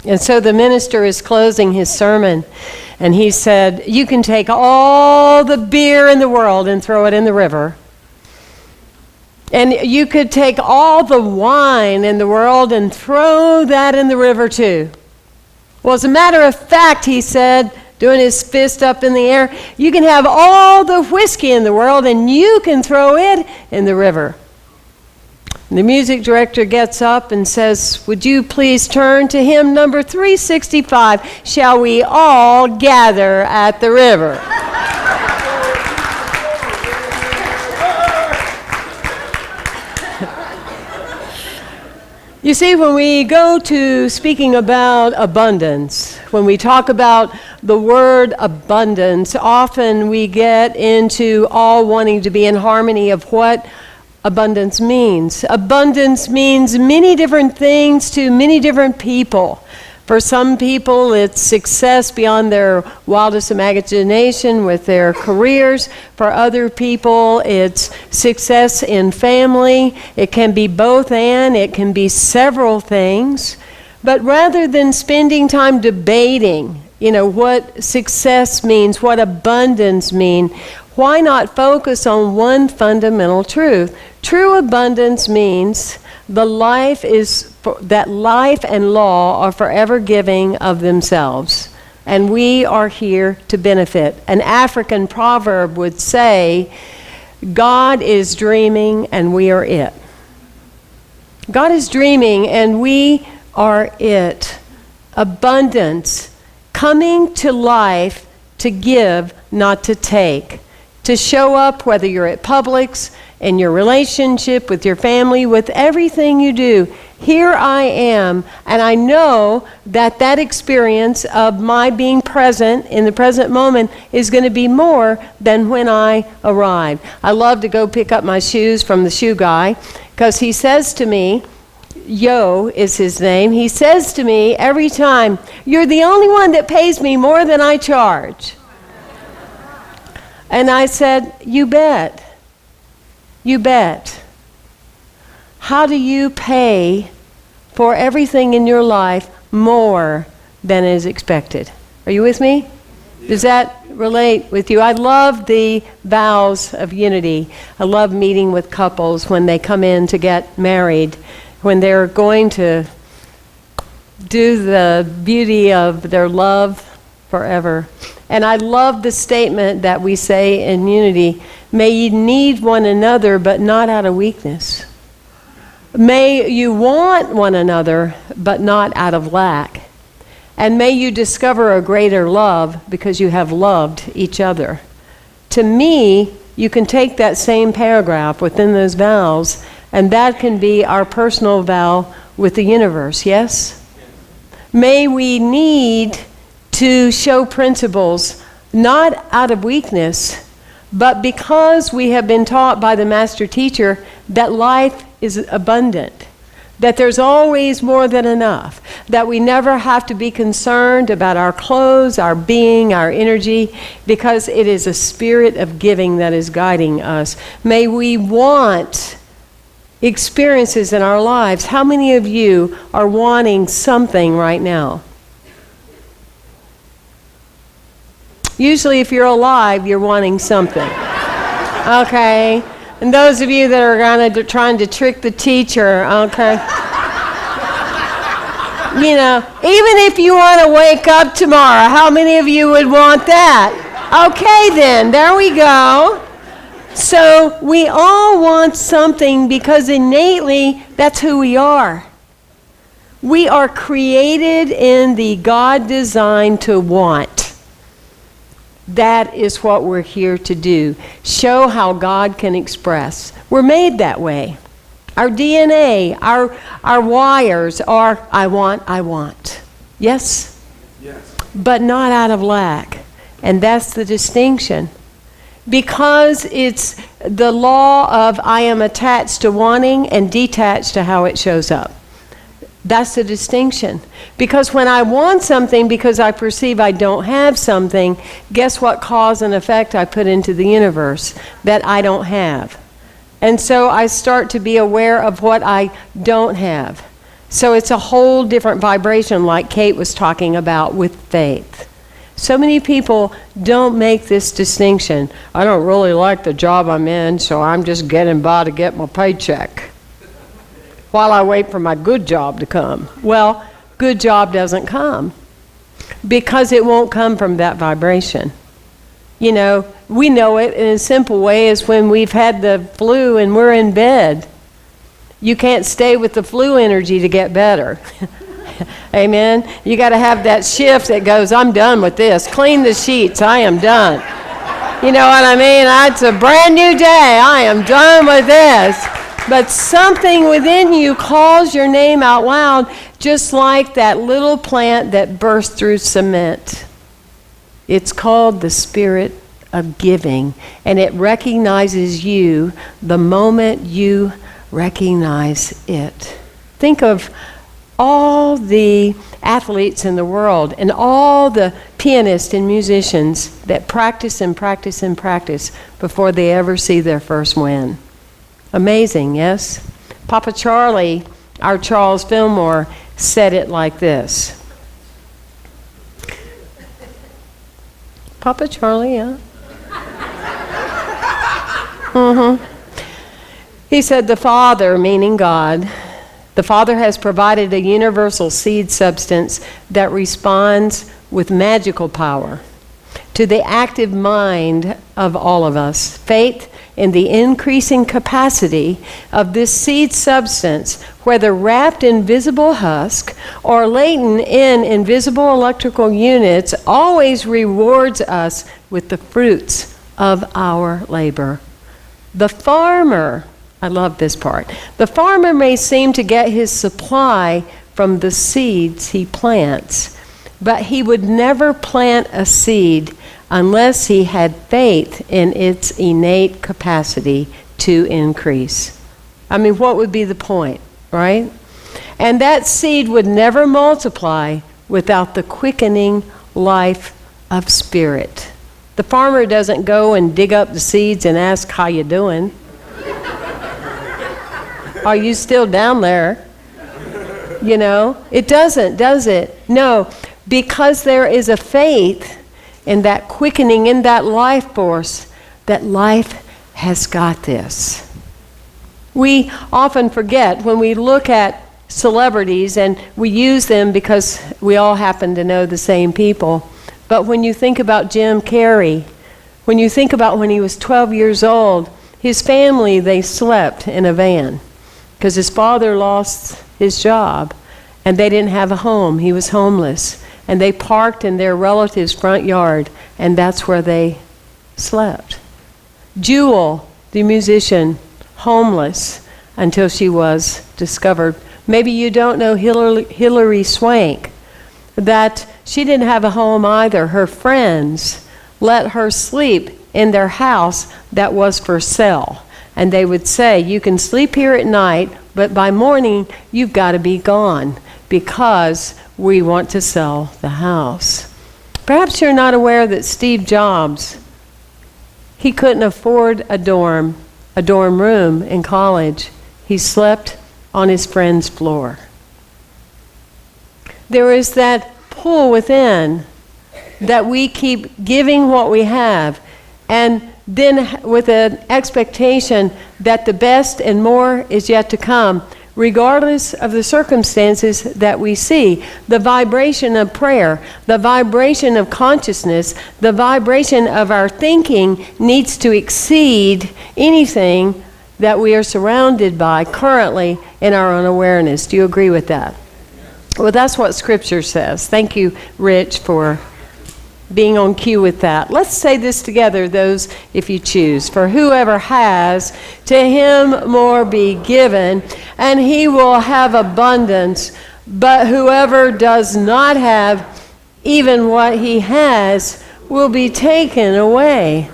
And so the minister is closing his sermon, and he said, you can take all the beer in the world and throw it in the river. And you could take all the wine in the world and throw that in the river too. Well, as a matter of fact, he said, doing his fist up in the air, you can have all the whiskey in the world and you can throw it in the river. The music director gets up and says, would you please turn to hymn number 365, Shall We All Gather at the River? You see, when we go to speaking about abundance, when we talk about the word abundance, often we get into all wanting to be in harmony of what abundance means. Abundance means many different things to many different people. For some people, it's success beyond their wildest imagination with their careers. For other people, it's success in family. It can be both and. It can be several things. But rather than spending time debating, what success means, what abundance means, why not focus on one fundamental truth? True abundance means that life and law are forever giving of themselves, and we are here to benefit. An African proverb would say, God is dreaming and we are it. God is dreaming and we are it. Abundance, coming to life to give, not to take. To show up, whether you're at Publix, in your relationship, with your family, with everything you do. Here I am, and I know that experience of my being present in the present moment is going to be more than when I arrived. I love to go pick up my shoes from the shoe guy, because he says to me, Yo is his name, he says to me every time, you're the only one that pays me more than I charge. And I said, you bet. You bet. How do you pay for everything in your life more than is expected? Are you with me? Does that relate with you? I love the vows of unity. I love meeting with couples when they come in to get married, when they're going to do the beauty of their love forever. And I love the statement that we say in unity, may ye need one another, but not out of weakness. May you want one another, but not out of lack. And may you discover a greater love because you have loved each other. To me, you can take that same paragraph within those vows, and that can be our personal vow with the universe, yes? May we need to show principles not out of weakness, but because we have been taught by the master teacher that life is abundant, that there's always more than enough, that we never have to be concerned about our clothes, our being, our energy, because it is a spirit of giving that is guiding us. May we want experiences in our lives. How many of you are wanting something right now? Usually if you're alive, you're wanting something. Okay? And those of you that are trying to trick the teacher, okay? Even if you want to wake up tomorrow, how many of you would want that? Okay then, there we go. So we all want something because innately that's who we are. We are created in the God design to want. That is what we're here to do. Show how God can express. We're made that way. Our DNA, our wires are, I want. Yes? Yes. But not out of lack. And that's the distinction. Because it's the law of I am attached to wanting and detached to how it shows up. That's the distinction. Because when I want something because I perceive I don't have something, guess what cause and effect I put into the universe that I don't have? And so I start to be aware of what I don't have. So it's a whole different vibration, like Kate was talking about with faith. So many people don't make this distinction. I don't really like the job I'm in, so I'm just getting by to get my paycheck while I wait for my good job to come. Well, good job doesn't come because it won't come from that vibration. You know, we know it in a simple way is when we've had the flu and we're in bed. You can't stay with the flu energy to get better. Amen? You got to have that shift that goes, I'm done with this. Clean the sheets. I am done. You know what I mean? It's a brand new day. I am done with this. But something within you calls your name out loud, just like that little plant that burst through cement. It's called the spirit of giving, and it recognizes you the moment you recognize it. Think of all the athletes in the world and all the pianists and musicians that practice and practice and practice before they ever see their first win. Amazing, yes? Papa Charlie, our Charles Fillmore, said it like this. Papa Charlie, yeah? He said, the Father, meaning God, the Father has provided a universal seed substance that responds with magical power to the active mind of all of us. Faith in the increasing capacity of this seed substance, whether wrapped in visible husk or latent in invisible electrical units, always rewards us with the fruits of our labor. The farmer, I love this part. The farmer may seem to get his supply from the seeds he plants, but he would never plant a seed unless he had faith in its innate capacity to increase. I mean, what would be the point, right? And that seed would never multiply without the quickening life of spirit. The farmer doesn't go and dig up the seeds and ask, how you doing? Are you still down there? You know, it doesn't, does it? No, because there is a faith in that quickening, in that life force, that life has got this. We often forget when we look at celebrities, and we use them because we all happen to know the same people. But when you think about Jim Carrey, when you think about when he was 12 years old, his family, they slept in a van because his father lost his job and they didn't have a home. He was homeless. And they parked in their relative's front yard, and that's where they slept. Jewel, the musician, homeless until she was discovered. Maybe you don't know Hilary Swank, that she didn't have a home either. Her friends let her sleep in their house that was for sale. And they would say, you can sleep here at night, but by morning you've got to be gone because we want to sell the house. Perhaps you're not aware that Steve Jobs, he couldn't afford a dorm room in college. He slept on his friend's floor. There is that pull within that we keep giving what we have, and then with an expectation that the best and more is yet to come, regardless of the circumstances that we see. The vibration of prayer, the vibration of consciousness, the vibration of our thinking needs to exceed anything that we are surrounded by currently in our own awareness. Do you agree with that? Well, that's what Scripture says. Thank you, Rich, for being on cue with that. Let's say this together, those if you choose. For whoever has, to him more be given, and he will have abundance. But whoever does not have, even what he has will be taken away.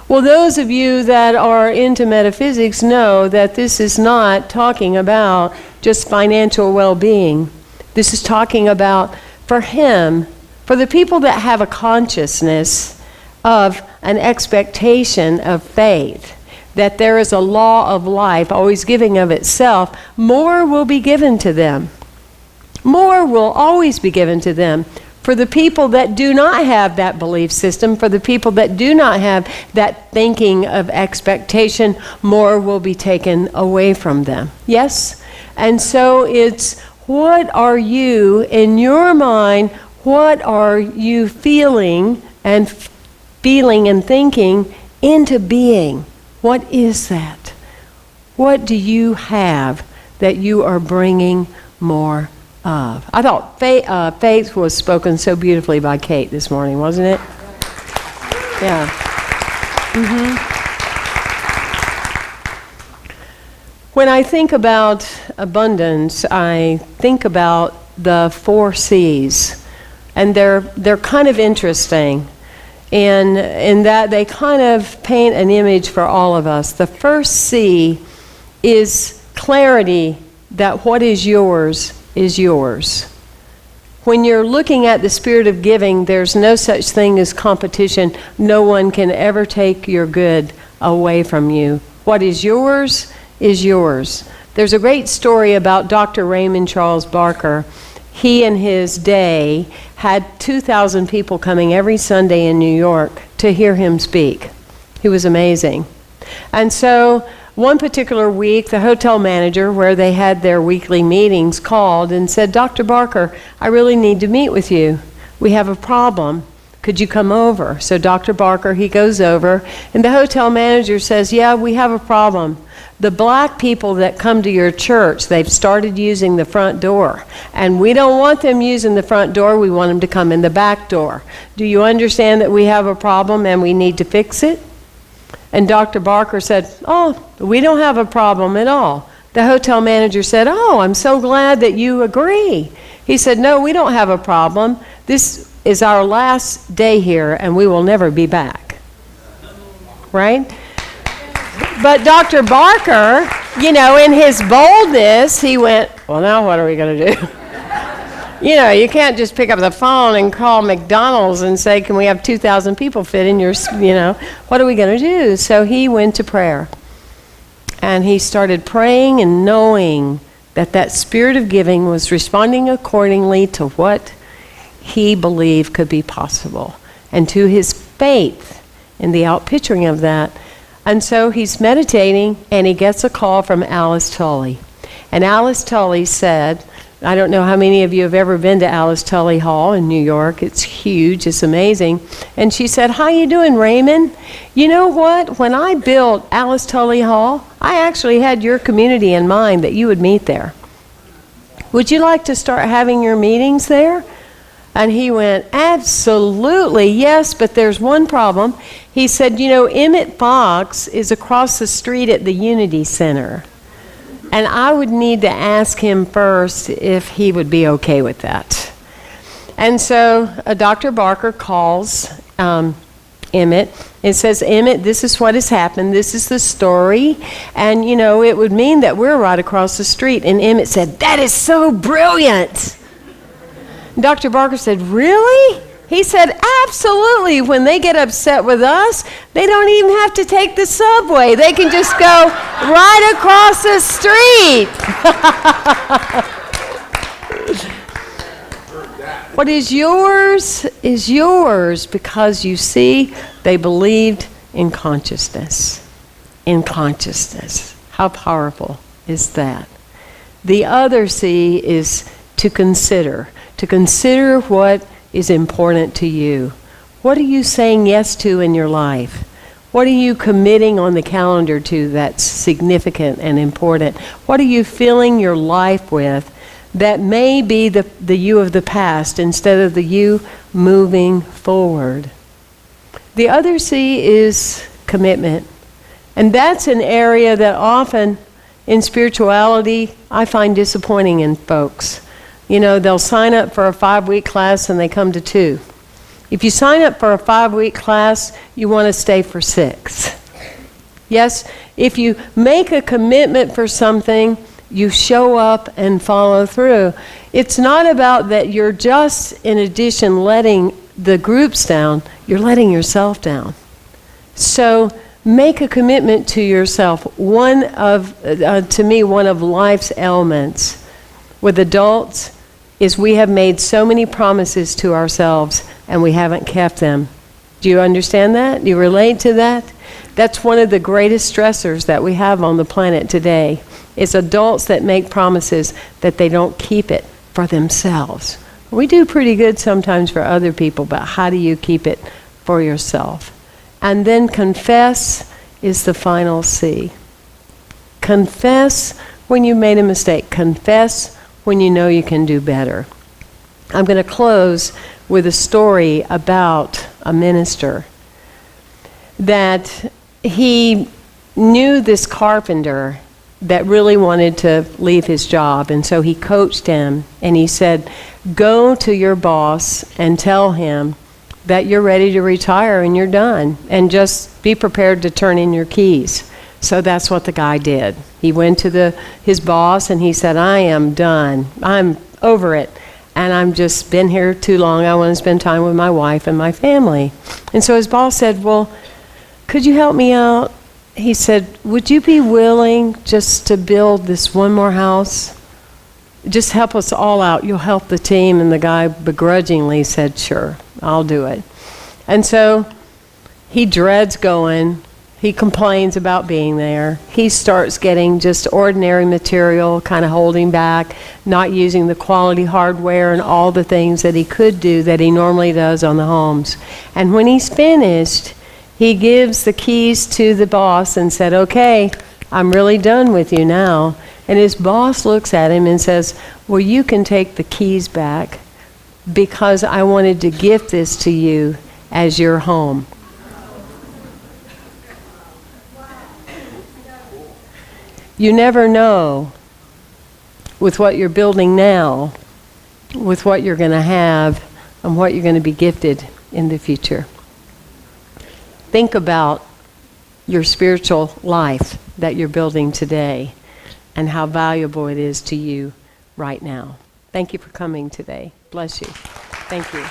Well, those of you that are into metaphysics know that this is not talking about just financial well-being. This is talking about, for him, for the people that have a consciousness of an expectation of faith, that there is a law of life always giving of itself, more will be given to them. More will always be given to them. For the people that do not have that belief system, for the people that do not have that thinking of expectation, more will be taken away from them. Yes? And so it's, what are you in your mind, what are you feeling and thinking into being? What is that? What do you have that you are bringing more of? I thought faith was spoken so beautifully by Kate this morning, wasn't it? Yeah. When I think about abundance, I think about the 4 C's, and they're kind of interesting. And in that they kind of paint an image for all of us. The first C is clarity that what is yours is yours. When you're looking at the spirit of giving, there's no such thing as competition. No one can ever take your good away from you. What is yours is yours. There's a great story about Dr. Raymond Charles Barker. He in his day had 2,000 people coming every Sunday in New York to hear him speak. He was amazing. And so one particular week, the hotel manager, where they had their weekly meetings, called and said, "Dr. Barker, I really need to meet with you. We have a problem. Could you come over?" So Dr. Barker, he goes over, and the hotel manager says, "Yeah, we have a problem. The black people that come to your church, they've started using the front door. And we don't want them using the front door. We want them to come in the back door. Do you understand that we have a problem and we need to fix it?" And Dr. Barker said, "Oh, we don't have a problem at all." The hotel manager said, "Oh, I'm so glad that you agree." He said, "No, we don't have a problem. This is our last day here and we will never be back." Right? But Dr. Barker, in his boldness, he went, "Well, now what are we going to do?" You can't just pick up the phone and call McDonald's and say, "Can we have 2,000 people fit in your, what are we going to do?" So he went to prayer. And he started praying and knowing that that spirit of giving was responding accordingly to what he believed could be possible, and to his faith in the outpicturing of that. And so he's meditating, and he gets a call from Alice Tully. And Alice Tully said, I don't know how many of you have ever been to Alice Tully Hall in New York. It's huge. It's amazing. And she said, "How you doing, Raymond? You know what? When I built Alice Tully Hall, I actually had your community in mind that you would meet there. Would you like to start having your meetings there?" And he went, "Absolutely, yes, but there's one problem." He said, "Emmett Fox is across the street at the Unity Center. And I would need to ask him first if he would be okay with that." And so Dr. Barker calls Emmett and says, "Emmett, this is what has happened. This is the story. And, it would mean that we're right across the street." And Emmett said, "That is so brilliant." Dr. Barker said, "Really?" He said, "Absolutely. When they get upset with us, they don't even have to take the subway. They can just go right across the street." What is yours because you see they believed in consciousness. In consciousness. How powerful is that? The other C is to consider. To consider what is important to you. What are you saying yes to in your life? What are you committing on the calendar to that's significant and important? What are you filling your life with that may be the you of the past instead of the you moving forward? The other C is commitment. And that's an area that often in spirituality I find disappointing in folks. They'll sign up for a 5-week class and they come to 2. If you sign up for a 5-week class, you want to stay for 6. Yes, if you make a commitment for something, you show up and follow through. It's not about that you're just, in addition, letting the groups down, you're letting yourself down. So Make a commitment to yourself. To me, one of life's elements with adults is we have made so many promises to ourselves and we haven't kept them. Do you understand that? Do you relate to that? That's one of the greatest stressors that we have on the planet today. It's adults that make promises that they don't keep it for themselves. We do pretty good sometimes for other people, but how do you keep it for yourself? And then confess is the final C. Confess when you made a mistake. Confess when you know you can do better. I'm going to close with a story about a minister that he knew this carpenter that really wanted to leave his job, and so he coached him and he said, go to your boss and tell him that you're ready to retire and you're done, and just be prepared to turn in your keys. So that's what the guy did. He went to his boss and he said, I am done. I'm over it. And I'm just been here too long. I want to spend time with my wife and my family. And so his boss said, well, could you help me out? He said, would you be willing just to build this one more house? Just help us all out. You'll help the team. And the guy begrudgingly said, sure, I'll do it. And so he dreads going. He complains about being there. He starts getting just ordinary material, kind of holding back, not using the quality hardware and all the things that he could do that he normally does on the homes. And when he's finished, he gives the keys to the boss and said, okay, I'm really done with you now. And his boss looks at him and says, well, you can take the keys back because I wanted to gift this to you as your home. You never know with what you're building now, with what you're going to have, and what you're going to be gifted in the future. Think about your spiritual life that you're building today and how valuable it is to you right now. Thank you for coming today. Bless you. Thank you.